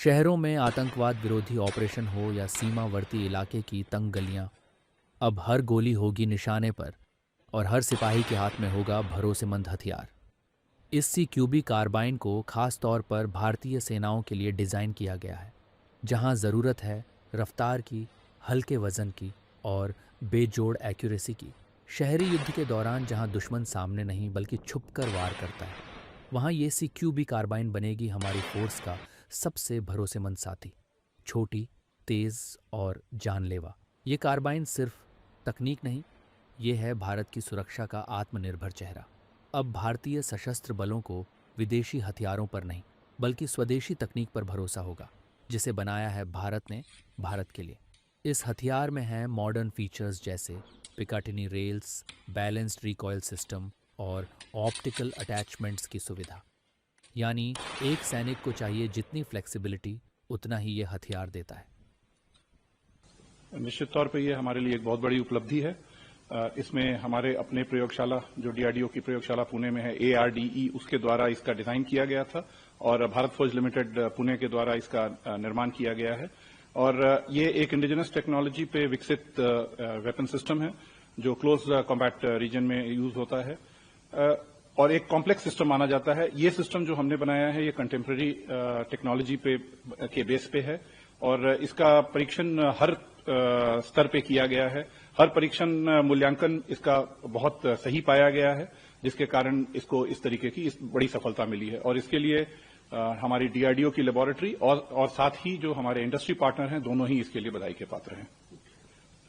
शहरों में आतंकवाद विरोधी ऑपरेशन हो या सीमावर्ती इलाके की तंग गलियां, अब हर गोली होगी निशाने पर और हर सिपाही के हाथ में होगा भरोसेमंद हथियार। इस CQB कार्बाइन को खास तौर पर भारतीय सेनाओं के लिए डिज़ाइन किया गया है, जहां ज़रूरत है रफ्तार की, हल्के वज़न की और बेजोड़ एक्यूरेसी की। शहरी युद्ध के दौरान जहां दुश्मन सामने नहीं बल्कि छुपकर वार करता है, वहां ये CQB कार्बाइन बनेगी हमारी फोर्स का सबसे भरोसेमंद साथी। छोटी, तेज़ और जानलेवा। ये कार्बाइन सिर्फ तकनीक नहीं, ये है भारत की सुरक्षा का आत्मनिर्भर चेहरा। अब भारतीय सशस्त्र बलों को विदेशी हथियारों पर नहीं बल्कि स्वदेशी तकनीक पर भरोसा होगा, जिसे बनाया है भारत ने भारत के लिए। इस हथियार में है मॉडर्न फीचर्स जैसे Picatinny rails, balanced recoil system और ऑप्टिकल अटैचमेंट्स की सुविधा। यानी एक सैनिक को चाहिए जितनी फ्लेक्सिबिलिटी, उतना ही ये हथियार देता है। निश्चित तौर पे ये हमारे लिए एक बहुत बड़ी उपलब्धि है। इसमें हमारे अपने प्रयोगशाला जो DRDO की प्रयोगशाला पुणे में है, ARDE, उसके द्वारा इसका डिजाइन किया गया था और भारत फौज लिमिटेड पुणे के द्वारा इसका निर्माण किया गया है। और ये एक इंडिजिनस टेक्नोलॉजी पे विकसित वेपन सिस्टम है जो क्लोज कॉम्बैट रीजन में यूज होता है और एक कॉम्प्लेक्स सिस्टम माना जाता है। ये सिस्टम जो हमने बनाया है ये कंटेम्प्रेरी टेक्नोलॉजी के बेस पे है और इसका परीक्षण हर स्तर पे किया गया है। हर परीक्षण मूल्यांकन इसका बहुत सही पाया गया है, जिसके कारण इसको इस तरीके की बड़ी सफलता मिली है और इसके लिए हमारी DRDO की लेबोरेटरी और साथ ही जो हमारे इंडस्ट्री पार्टनर हैं, दोनों ही इसके लिए बधाई के पात्र हैं।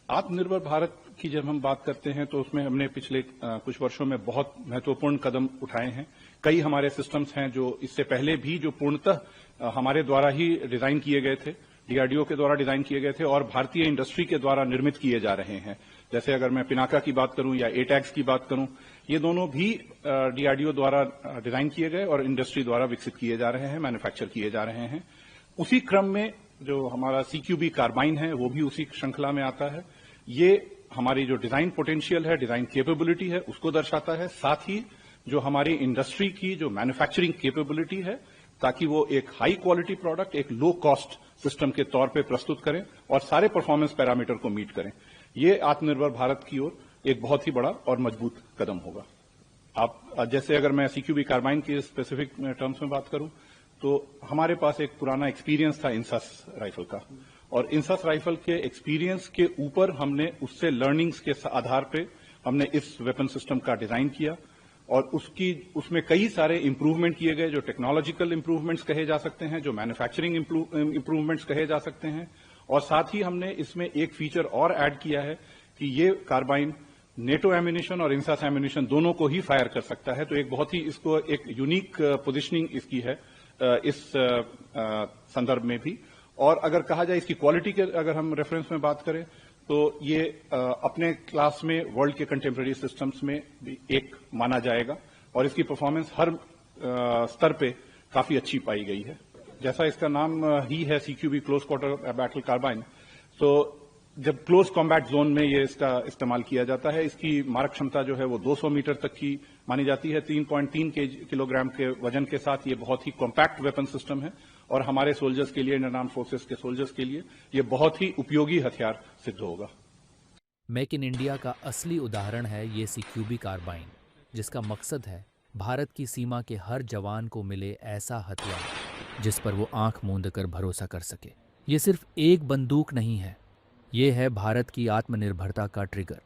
आत्मनिर्भर भारत की जब हम बात करते हैं तो उसमें हमने पिछले कुछ वर्षों में बहुत महत्वपूर्ण कदम उठाए हैं। कई हमारे सिस्टम्स हैं जो इससे पहले भी जो पूर्णतः हमारे द्वारा ही डिजाइन किए गए थे, DRDO के द्वारा डिजाइन किए गए थे और भारतीय इंडस्ट्री के द्वारा निर्मित किए जा रहे हैं। जैसे अगर मैं पिनाका की बात करूं या ATAGS की बात करूं, ये दोनों भी DRDO द्वारा डिजाइन किए गए और इंडस्ट्री द्वारा विकसित किए जा रहे हैं, मैन्युफैक्चर किए जा रहे हैं। उसी क्रम में जो हमारा CQB कार्बाइन है वो भी उसी श्रृंखला में आता है। ये हमारी जो डिजाइन पोटेंशियल है, डिजाइन कैपेबिलिटी है, उसको दर्शाता है। साथ ही जो हमारी इंडस्ट्री की जो मैन्युफैक्चरिंग कैपेबिलिटी है, ताकि वो एक हाई क्वालिटी प्रोडक्ट एक लो कॉस्ट सिस्टम के तौर पे प्रस्तुत करें और सारे परफॉर्मेंस पैरामीटर को मीट करें। ये आत्मनिर्भर भारत की ओर एक बहुत ही बड़ा और मजबूत कदम होगा। आप जैसे अगर मैं CQB कार्बाइन के स्पेसिफिक टर्म्स में बात करूं तो हमारे पास एक पुराना एक्सपीरियंस था इंसास राइफल का और इंसास राइफल के एक्सपीरियंस के ऊपर हमने उससे लर्निंग्स के आधार पे हमने इस वेपन सिस्टम का डिजाइन किया और उसमें कई सारे इंप्रूवमेंट किए गए जो टेक्नोलॉजिकल इंप्रूवमेंट्स कहे जा सकते हैं, जो मैन्युफैक्चरिंग इंप्रूवमेंट्स कहे जा सकते हैं। और साथ ही हमने इसमें एक फीचर और ऐड किया है कि ये कार्बाइन नेटो एम्यूनिशन और इंसास एम्यूनिशन दोनों को ही फायर कर सकता है। तो एक बहुत ही इसको एक यूनिक पोजिशनिंग इसकी है इस संदर्भ में भी। और अगर कहा जाए इसकी क्वालिटी के अगर हम रेफरेंस में बात करें तो ये अपने क्लास में वर्ल्ड के कंटेम्प्रेरी सिस्टम्स में भी एक माना जाएगा और इसकी परफॉर्मेंस हर स्तर पे काफी अच्छी पाई गई है। जैसा इसका नाम ही है CQB close quarter battle carbine, तो जब क्लोज कॉम्बैट जोन में ये इसका इस्तेमाल किया जाता है, इसकी मारक क्षमता जो है वो 200 मीटर तक की मानी जाती है। 3.3 किलोग्राम के वजन के साथ ये बहुत ही कॉम्पैक्ट वेपन सिस्टम है और हमारे सोल्जर्स के लिए, इंडियन आर्म्ड फोर्सेस के सोल्जर्स के लिए ये बहुत ही उपयोगी हथियार सिद्ध होगा। मेक इन इंडिया का असली उदाहरण है ये CQB कार्बाइन, जिसका मकसद है भारत की सीमा के हर जवान को मिले ऐसा हथियार जिस पर वो आंख मूंद कर भरोसा कर सके। ये सिर्फ एक बंदूक नहीं है, ये है भारत की आत्मनिर्भरता का ट्रिगर।